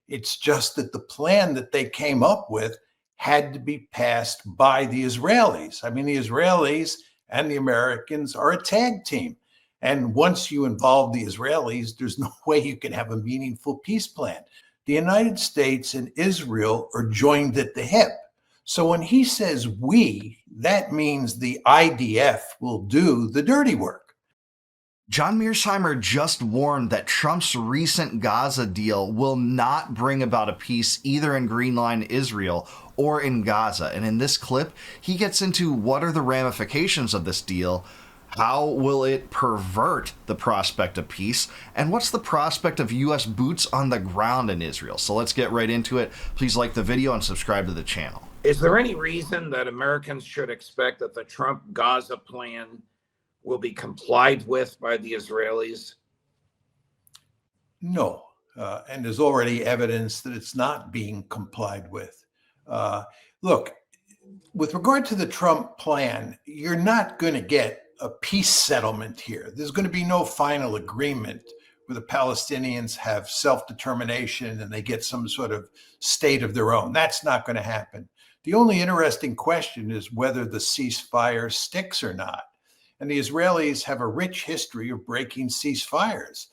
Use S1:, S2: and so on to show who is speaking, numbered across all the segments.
S1: It's just that the plan that they came up with had to be passed by the Israelis. I mean, the Israelis and the Americans are a tag team. And once you involve the Israelis, there's no way you can have a meaningful peace plan. The United States and Israel are joined at the hip. So when he says we, that means the IDF will do the dirty work.
S2: John Mearsheimer just warned that Trump's recent Gaza deal will not bring about a peace either in Green Line Israel or in Gaza. And in this clip, he gets into what are the ramifications of this deal, how will it pervert the prospect of peace, and what's the prospect of U.S. boots on the ground in Israel. So let's get right into it. Please like the video and subscribe to the channel.
S3: Is there any reason that Americans should expect that the Trump Gaza plan will be complied with by the Israelis?
S1: No, and there's already evidence that it's not being complied with. Look, with regard to the Trump plan, you're not going to get a peace settlement here. There's going to be no final agreement where the Palestinians have self-determination and they get some sort of state of their own. That's not going to happen. The only interesting question is whether the ceasefire sticks or not. And the Israelis have a rich history of breaking ceasefires.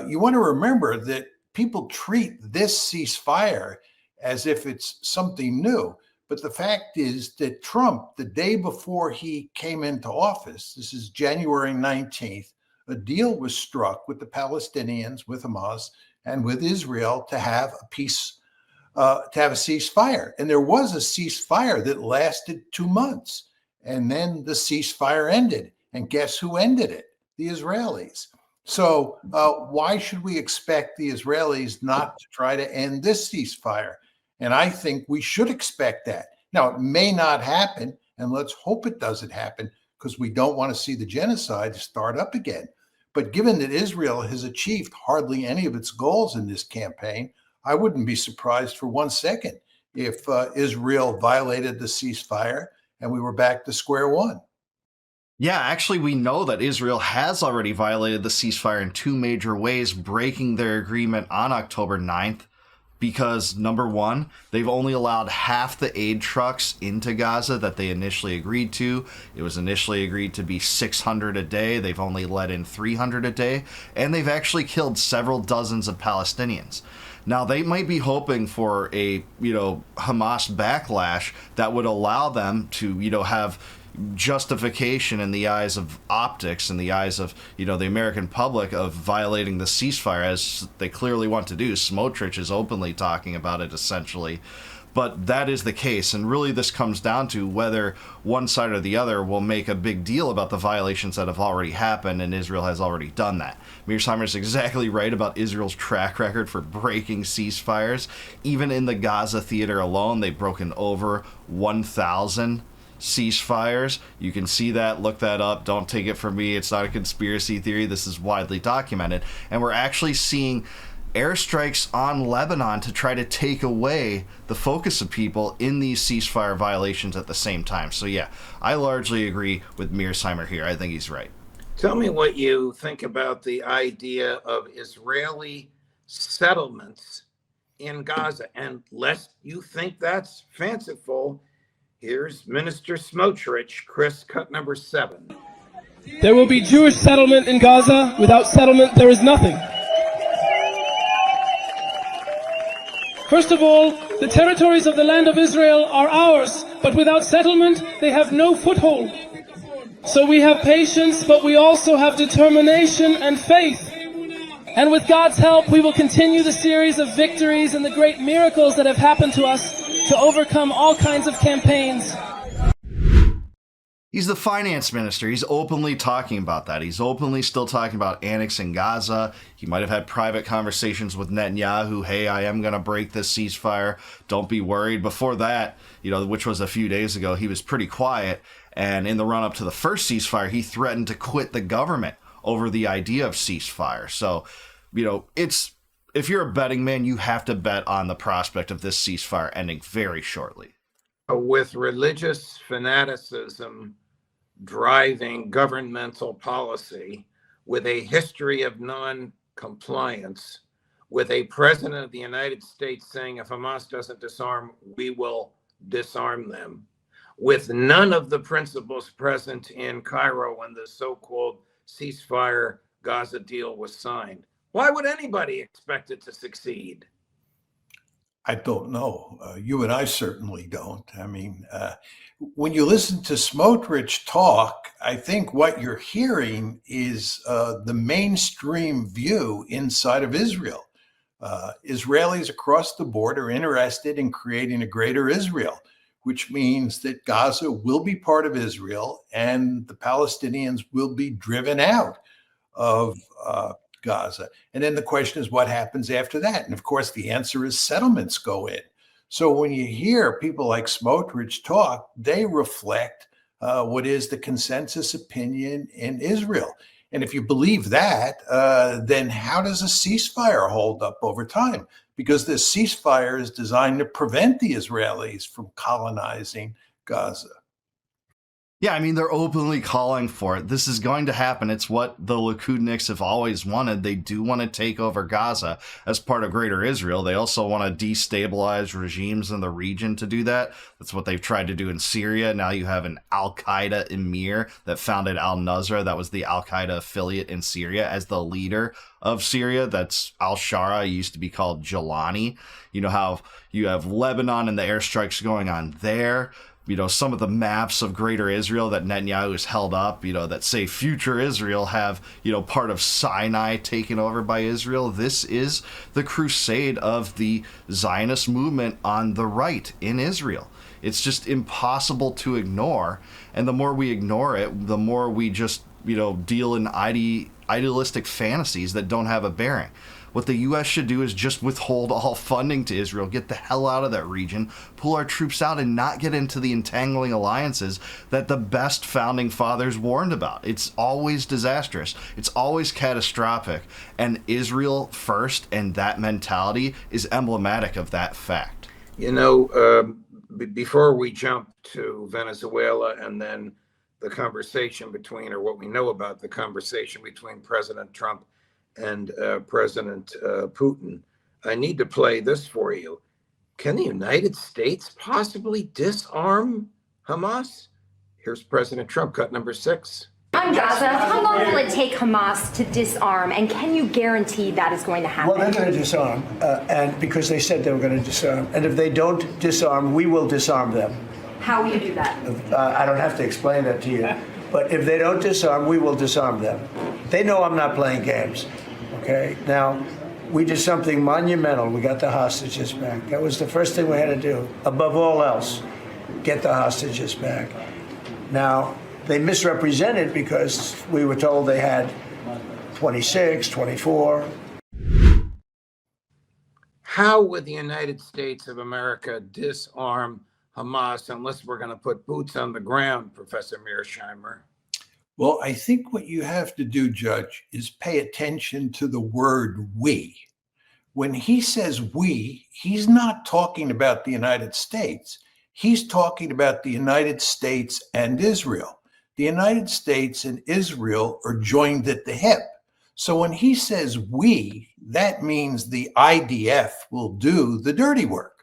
S1: You want to remember that people treat this ceasefire as if it's something new. But the fact is that Trump, the day before he came into office, this is January 19th, a deal was struck with the Palestinians, with Hamas, and with Israel to have a peace, to have a ceasefire. And there was a ceasefire that lasted 2 months. And then the ceasefire ended. And guess who ended it? The Israelis. So why should we expect the Israelis not to try to end this ceasefire? And I think we should expect that. Now, it may not happen, and let's hope it doesn't happen, because we don't want to see the genocide start up again. But given that Israel has achieved hardly any of its goals in this campaign, I wouldn't be surprised for 1 second if Israel violated the ceasefire and we were back to square one.
S2: Yeah, actually, we know that Israel has already violated the ceasefire in two major ways, breaking their agreement on October 9th. Because, number one, they've only allowed half the aid trucks into Gaza that they initially agreed to. It was initially agreed to be 600 a day. They've only let in 300 a day. And they've actually killed several dozens of Palestinians. Now, they might be hoping for a, Hamas backlash that would allow them to, have justification in the eyes of optics, in the eyes of the American public, of violating the ceasefire, as they clearly want to do. Smotrich is openly talking about it, essentially. But that is the case, and really this comes down to whether one side or the other will make a big deal about the violations that have already happened, and Israel has already done that. Mearsheimer is exactly right about Israel's track record for breaking ceasefires. Even in the Gaza theater alone, they've broken over 1,000 ceasefires. You can see that, look that up. Don't take it from me. It's not a conspiracy theory. This is widely documented. And we're actually seeing airstrikes on Lebanon to try to take away the focus of people in these ceasefire violations at the same time. So yeah, I largely agree with Mearsheimer here. I think he's right.
S3: Tell me what you think about the idea of Israeli settlements in Gaza. And lest you think that's fanciful, here's Minister Smotrich, Chris, cut number 7.
S4: There will be Jewish settlement in Gaza. Without settlement, there is nothing. First of all, the territories of the land of Israel are ours, but without settlement, they have no foothold. So we have patience, but we also have determination and faith. And with God's help, we will continue the series of victories and the great miracles that have happened to us to overcome all kinds of campaigns.
S2: He's the finance minister. He's openly talking about that. He's openly still talking about annexing Gaza. He might have had private conversations with Netanyahu. Hey, I am going to break this ceasefire. Don't be worried. Before that, which was a few days ago, he was pretty quiet. And in the run up to the first ceasefire, he threatened to quit the government over the idea of ceasefire. So, if you're a betting man, you have to bet on the prospect of this ceasefire ending very shortly.
S3: With religious fanaticism driving governmental policy, with a history of non-compliance, with a president of the United States saying if Hamas doesn't disarm, we will disarm them, with none of the principals present in Cairo when the so-called ceasefire Gaza deal was signed. Why would anybody expect it to succeed?
S1: I don't know. You and I certainly don't. I mean, when you listen to Smotrich talk, I think what you're hearing is the mainstream view inside of Israel. Israelis across the board are interested in creating a greater Israel, which means that Gaza will be part of Israel and the Palestinians will be driven out of Gaza. And then the question is, what happens after that? And of course, the answer is settlements go in. So when you hear people like Smotrich talk, they reflect what is the consensus opinion in Israel. And if you believe that, then how does a ceasefire hold up over time? Because this ceasefire is designed to prevent the Israelis from colonizing Gaza.
S2: Yeah, I mean, they're openly calling for it. This is going to happen. It's what the Likudniks have always wanted. They do want to take over Gaza as part of Greater Israel. They also want to destabilize regimes in the region to do that. That's what they've tried to do in Syria. Now you have an al-Qaeda emir that founded al-Nusra. That was the al-Qaeda affiliate in Syria as the leader of Syria. That's al-Shara. It used to be called Jalani. You know how you have Lebanon and the airstrikes going on there. You know, some of the maps of Greater Israel that Netanyahu has held up, you know, that say future Israel have, you know, part of Sinai taken over by Israel. This is the crusade of the Zionist movement on the right in Israel. It's just impossible to ignore. And the more we ignore it, the more we just, you know, deal in idealistic fantasies that don't have a bearing. What the U.S. should do is just withhold all funding to Israel, get the hell out of that region, pull our troops out, and not get into the entangling alliances that the best founding fathers warned about. It's always disastrous. It's always catastrophic. And Israel first and that mentality is emblematic of that fact.
S3: You know, before we jump to Venezuela and then the conversation between, or what we know about the conversation between President Trump and President Putin, I need to play this for you. Can the United States possibly disarm Hamas? Here's President Trump, cut number 6.
S5: On Gaza, how long will it take Hamas to disarm, and can you guarantee that is going to happen?
S6: Well, they're going to disarm, and because they said they were going to disarm. And if they don't disarm, we will disarm them.
S5: How will you do that?
S6: I don't have to explain that to you. But if they don't disarm, we will disarm them. They know I'm not playing games. Okay, now, we did something monumental. We got the hostages back. That was the first thing we had to do. Above all else, get the hostages back. Now, they misrepresented because we were told they had 26, 24.
S3: How would the United States of America disarm Hamas unless we're going to put boots on the ground, Professor Mearsheimer?
S1: Well, I think what you have to do, Judge, is pay attention to the word we. When he says we, he's not talking about the United States. He's talking about the United States and Israel. The United States and Israel are joined at the hip. So when he says we, that means the IDF will do the dirty work.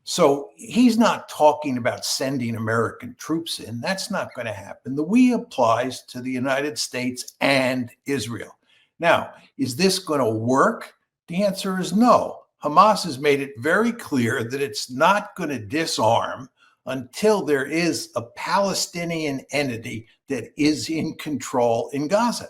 S1: So he's not talking about sending American troops in. That's not going to happen. The we applies to the United States and Israel. Now, is this going to work? The answer is no. Hamas has made it very clear that it's not going to disarm until there is a Palestinian entity that is in control in Gaza.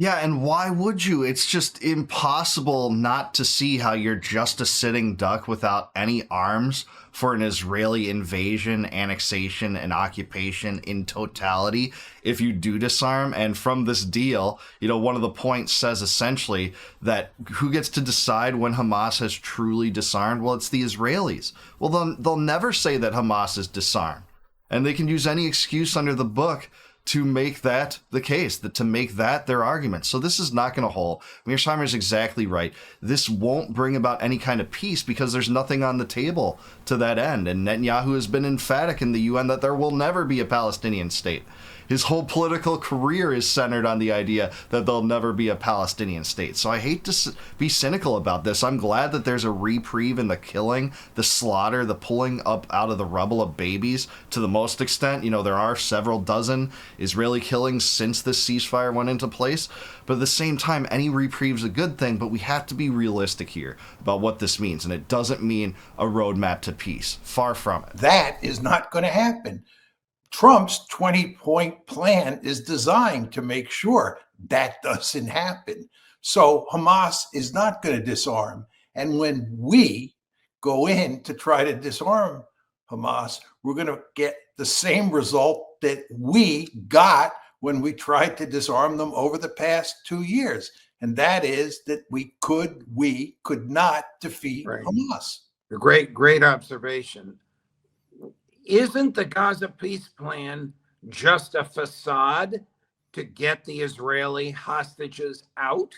S2: Yeah, and why would you? It's just impossible not to see how you're just a sitting duck without any arms for an Israeli invasion, annexation, and occupation in totality if you do disarm. And from this deal, you know, one of the points says essentially that who gets to decide when Hamas has truly disarmed? Well, it's the Israelis. Well, they'll never say that Hamas is disarmed. And they can use any excuse under the book to make that the case, to make that their argument. So this is not going to hold. Mearsheimer is exactly right. This won't bring about any kind of peace because there's nothing on the table to that end. And Netanyahu has been emphatic in the UN that there will never be a Palestinian state. His whole political career is centered on the idea that there'll never be a Palestinian state. So I hate to be cynical about this. I'm glad that there's a reprieve in the killing, the slaughter, the pulling up out of the rubble of babies to the most extent. You know, there are several dozen Israeli killings since this ceasefire went into place. But at the same time, any reprieve is a good thing, but we have to be realistic here about what this means. And it doesn't mean a roadmap to peace. Far from it.
S1: That is not going to happen. Trump's 20-point plan is designed to make sure that doesn't happen. So Hamas is not going to disarm. And when we go in to try to disarm Hamas, we're going to get the same result that we got when we tried to disarm them over the past 2 years. And that is that we could not defeat Hamas.
S3: Great observation. Isn't the Gaza peace plan just a facade to get the Israeli hostages out?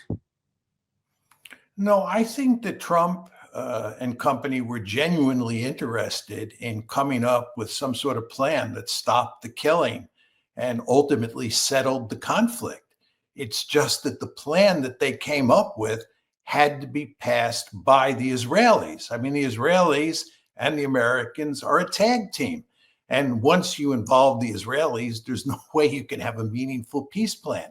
S1: No, I think that Trump and company were genuinely interested in coming up with some sort of plan that stopped the killing and ultimately settled the conflict. It's just that the plan that they came up with had to be passed by the Israelis. I mean, the Israelis and the Americans are a tag team. And once you involve the Israelis, there's no way you can have a meaningful peace plan.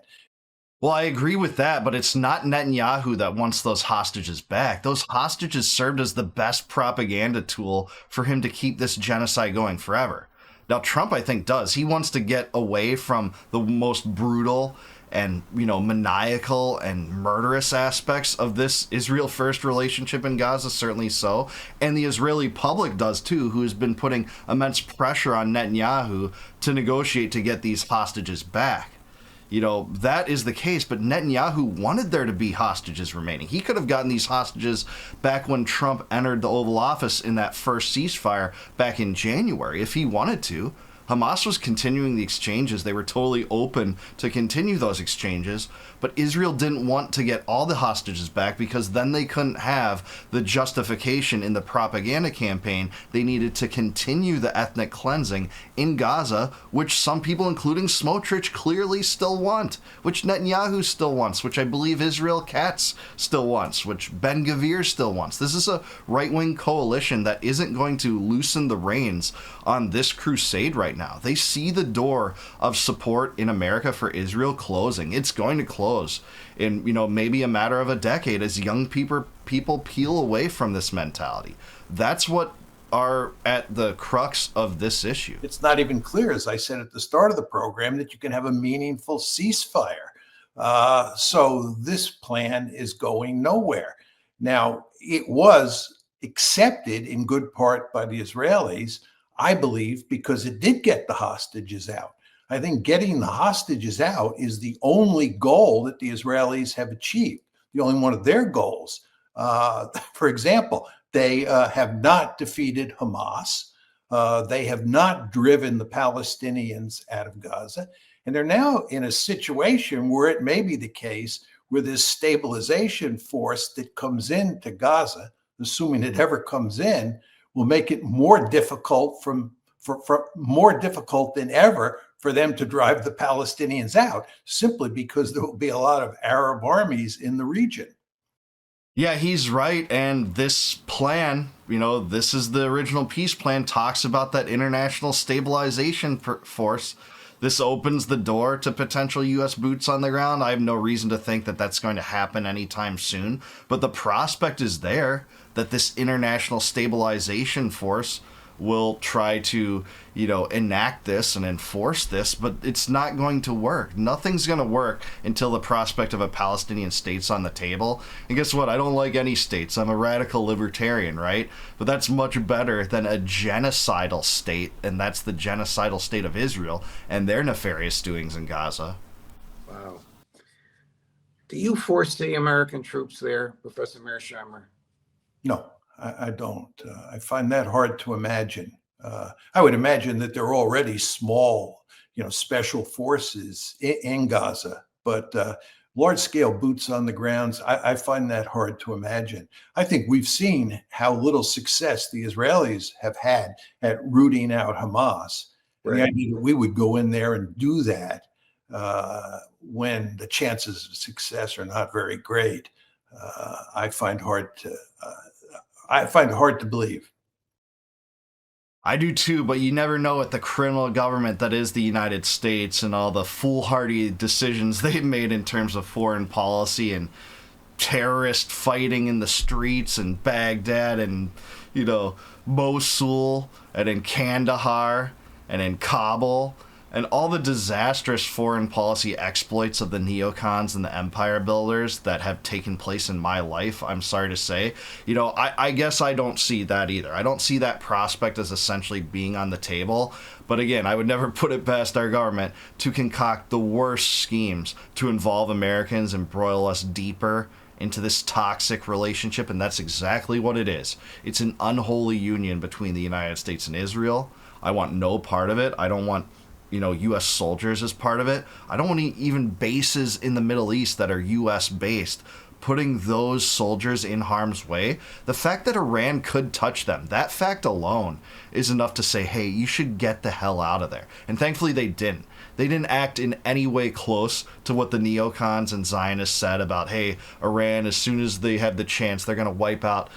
S2: Well, I agree with that, but it's not Netanyahu that wants those hostages back. Those hostages served as the best propaganda tool for him to keep this genocide going forever. Now, Trump, I think, does. He wants to get away from the most brutal and, maniacal and murderous aspects of this Israel first relationship in Gaza, certainly so. And the Israeli public does too, who has been putting immense pressure on Netanyahu to negotiate to get these hostages back. That is the case, but Netanyahu wanted there to be hostages remaining. He could have gotten these hostages back when Trump entered the Oval Office in that first ceasefire back in January, if he wanted to. Hamas was continuing the exchanges. They were totally open to continue those exchanges, but Israel didn't want to get all the hostages back because then they couldn't have the justification in the propaganda campaign. They needed to continue the ethnic cleansing in Gaza, which some people, including Smotrich, clearly still want, which Netanyahu still wants, which I believe Israel Katz still wants, which Ben Gvir still wants. This is a right-wing coalition that isn't going to loosen the reins on this crusade right now. They see the door of support in America for Israel closing. It's going to close in, maybe a matter of a decade as young people peel away from this mentality. That's what are at the crux of this issue.
S1: It's not even clear, as I said at the start of the program, that you can have a meaningful ceasefire. So this plan is going nowhere. Now, it was accepted in good part by the Israelis, I believe, because it did get the hostages out. I think getting the hostages out is the only goal that the Israelis have achieved, the only one of their goals. For example, they have not defeated Hamas. They have not driven the Palestinians out of Gaza. And they're now in a situation where it may be the case where this stabilization force that comes into Gaza, assuming it ever comes in, will make it more difficult more difficult than ever for them to drive the Palestinians out, simply because there will be a lot of Arab armies in the region.
S2: Yeah, he's right. And this plan, this is the original peace plan, talks about that international stabilization force. This opens the door to potential U.S. boots on the ground. I have no reason to think that that's going to happen anytime soon. But the prospect is there that this international stabilization force will try to, enact this and enforce this, but it's not going to work. Nothing's going to work until the prospect of a Palestinian state's on the table. And guess what? I don't like any states. I'm a radical libertarian, right? But that's much better than a genocidal state, and that's the genocidal state of Israel and their nefarious doings in Gaza.
S3: Wow. Do you foresee American troops there, Professor Mearsheimer?
S1: No, I don't. I find that hard to imagine. I would imagine that there are already small, special forces in Gaza, but large scale boots on the grounds, I find that hard to imagine. I think we've seen how little success the Israelis have had at rooting out Hamas. And the idea that we would go in there and do that when the chances of success are not very great, I find hard to believe.
S2: I do too, but you never know what the criminal government that is the United States and all the foolhardy decisions they've made in terms of foreign policy and terrorist fighting in the streets in Baghdad and, Mosul and in Kandahar and in Kabul and all the disastrous foreign policy exploits of the neocons and the empire builders that have taken place in my life, I'm sorry to say. I guess I don't see that either. I don't see that prospect as essentially being on the table. But again, I would never put it past our government to concoct the worst schemes to involve Americans and broil us deeper into this toxic relationship, and that's exactly what it is. It's an unholy union between the United States and Israel. I want no part of it. I don't want U.S. soldiers as part of it. I don't want even bases in the Middle East that are U.S. based, putting those soldiers in harm's way. The fact that Iran could touch them, that fact alone is enough to say, hey, you should get the hell out of there. And thankfully they didn't. They didn't act in any way close to what the neocons and Zionists said about, hey, Iran, as soon as they have the chance, they're going to wipe out,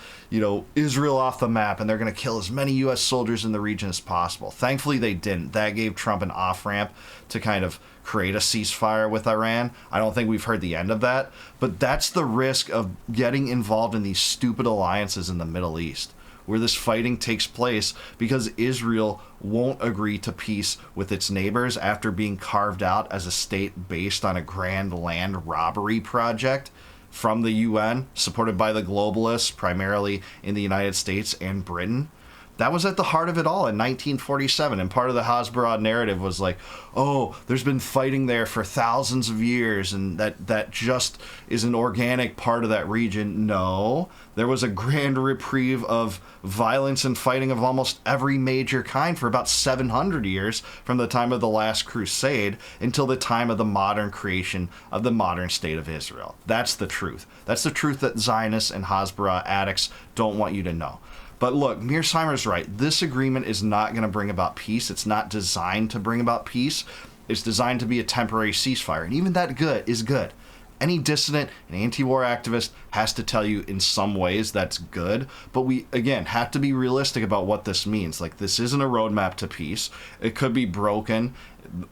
S2: Israel off the map, and they're going to kill as many U.S. soldiers in the region as possible. Thankfully, they didn't. That gave Trump an off-ramp to kind of create a ceasefire with Iran. I don't think we've heard the end of that. But that's the risk of getting involved in these stupid alliances in the Middle East, where this fighting takes place because Israel won't agree to peace with its neighbors after being carved out as a state based on a grand land robbery project from the UN, supported by the globalists, primarily in the United States and Britain. That was at the heart of it all in 1947, and part of the Hasbara narrative was like, oh, there's been fighting there for thousands of years, and that just is an organic part of that region. No, there was a grand reprieve of violence and fighting of almost every major kind for about 700 years, from the time of the last crusade until the time of the modern creation of the modern state of Israel. That's the truth. That's the truth that Zionists and Hasbara addicts don't want you to know. But look, Mearsheimer's right. This agreement is not going to bring about peace. It's not designed to bring about peace. It's designed to be a temporary ceasefire. And even that is good. Any dissident and anti-war activist has to tell you in some ways that's good. But we, again, have to be realistic about what this means. Like, this isn't a roadmap to peace. It could be broken.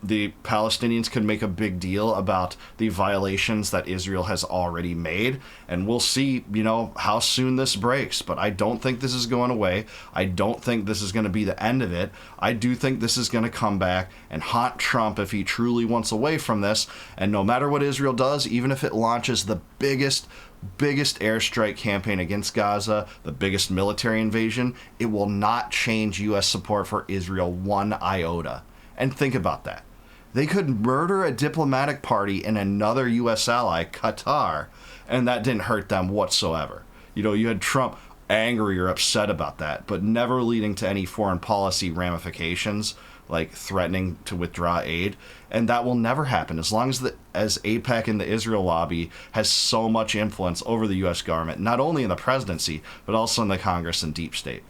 S2: The Palestinians could make a big deal about the violations that Israel has already made, and we'll see, how soon this breaks. But I don't think this is going away. I don't think this is going to be the end of it. I do think this is going to come back and haunt Trump if he truly wants away from this. And no matter what Israel does, even if it launches the biggest airstrike campaign against Gaza, the biggest military invasion, it will not change U.S. support for Israel one iota. And think about that. They could murder a diplomatic party in another U.S. ally, Qatar, and that didn't hurt them whatsoever. You had Trump angry or upset about that, but never leading to any foreign policy ramifications, like threatening to withdraw aid. And that will never happen as long as AIPAC and the Israel lobby has so much influence over the U.S. government, not only in the presidency, but also in the Congress and deep state.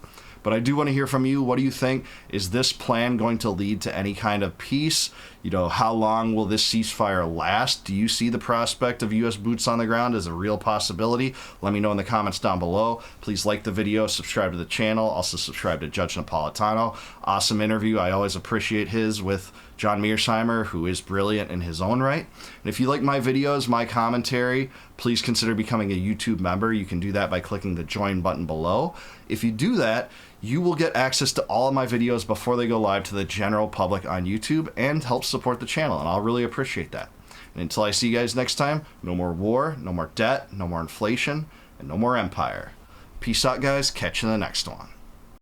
S2: But I do want to hear from you. What do you think? Is this plan going to lead to any kind of peace? How long will this ceasefire last? Do you see the prospect of U.S. boots on the ground as a real possibility? Let me know in the comments down below. Please like the video, subscribe to the channel. Also subscribe to Judge Napolitano. Awesome interview. I always appreciate his with John Mearsheimer, who is brilliant in his own right. And if you like my videos, my commentary, please consider becoming a YouTube member. You can do that by clicking the join button below. If you do that, you will get access to all of my videos before they go live to the general public on YouTube and help support the channel, and I'll really appreciate that. And until I see you guys next time, no more war, no more debt, no more inflation, and no more empire. Peace out, guys. Catch you in the next one.